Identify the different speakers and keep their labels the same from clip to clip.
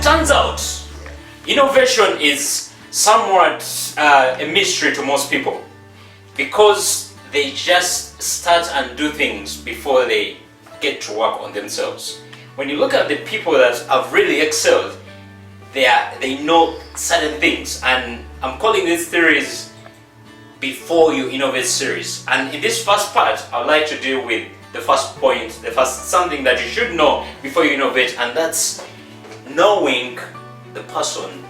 Speaker 1: it turns out, innovation is somewhat a mystery to most people because they just start and do things before they get to work on themselves. When you look at the people that have really excelled, they know certain things, and I'm calling this series Before You Innovate series. And in this first part, I'd like to deal with the first point, something that you should know before you innovate, and that's knowing the person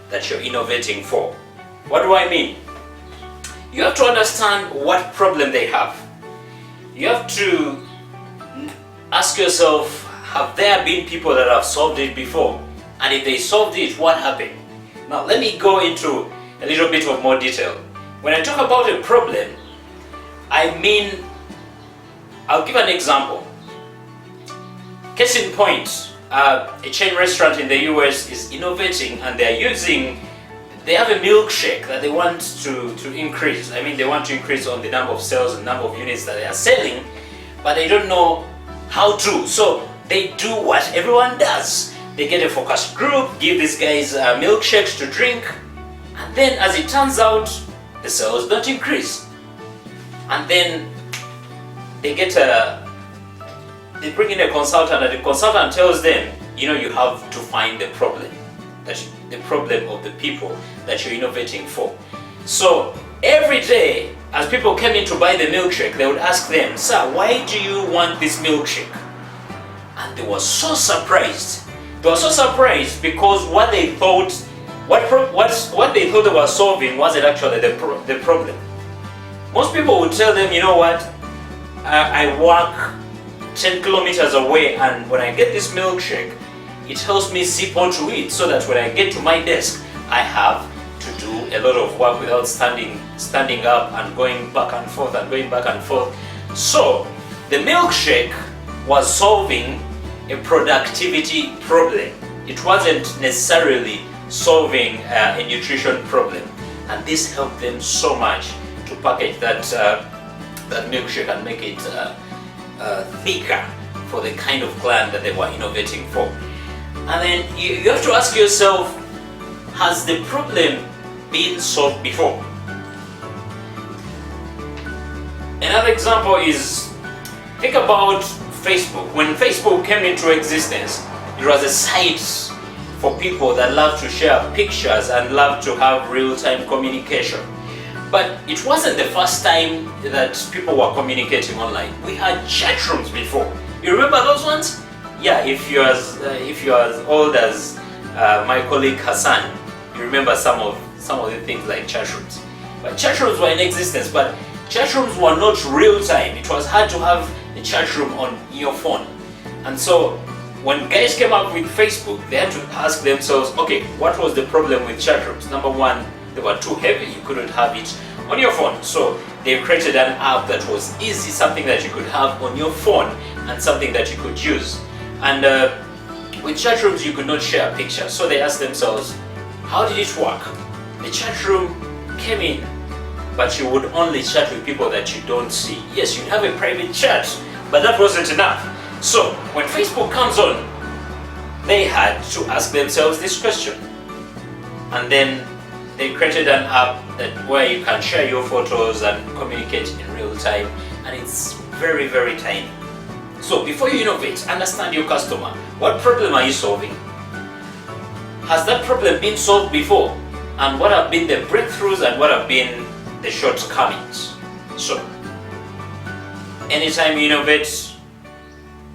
Speaker 1: that you're innovating for. What do I mean? You have to understand what problem they have. You have to ask yourself, have there been people that have solved it before? And if they solved it, what happened? Now let me go into a little bit of more detail. When I talk about a problem, I mean, I'll give an example. Case in point, a chain restaurant in the US is innovating, and they have a milkshake that they want to increase. I mean, they want to increase on the number of sales and number of units that they are selling, but they don't know how to. So they do what everyone does. They get a focus group, give these guys milkshakes to drink, and then as it turns out, the sales don't increase. And then they bring in a consultant, and the consultant tells them, you have to find the problem of the people that you're innovating for. So every day, as people came in to buy the milkshake, they would ask them, "Sir, why do you want this milkshake?" And they were so surprised. They were so surprised because what they thought they were solving wasn't actually the problem. Most people would tell them, I work 10 kilometers away, and when I get this milkshake, it helps me sip onto it so that when I get to my desk, I have to do a lot of work without standing up and going back and forth and going back and forth. So the milkshake was solving a productivity problem. It wasn't necessarily solving a nutrition problem, and this helped them so much to package that milkshake and make it thicker for the kind of client that they were innovating for. And then you have to ask yourself, has the problem been solved before? Another example is, think about Facebook. When Facebook came into existence, it was a site for people that love to share pictures and love to have real-time communication. But it wasn't the first time that people were communicating online. We had chat rooms before. You remember those ones? Yeah, if you're as old as my colleague Hassan, you remember some of the things like chat rooms. But chat rooms were in existence, but chat rooms were not real-time. It was hard to have a chat room on your phone. And so when guys came up with Facebook, they had to ask themselves, okay, what was the problem with chat rooms? Number one, they were too heavy, you couldn't have it on your phone. So they created an app that was easy, something that you could have on your phone and something that you could use. And with chat rooms, you could not share pictures. So they asked themselves, how did it work? The chat room came in, but you would only chat with people that you don't see. Yes, you'd have a private chat, but that wasn't enough. So when Facebook comes on, they had to ask themselves this question. And then they created an app where you can share your photos and communicate in real time, and it's very, very tiny. So before you innovate, understand your customer. What problem are you solving? Has that problem been solved before? And what have been the breakthroughs and what have been the shortcomings? So anytime you innovate,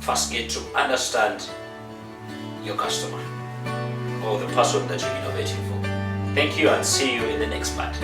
Speaker 1: first get to understand your customer or the person that you're innovating for. Thank you, and see you in the next part.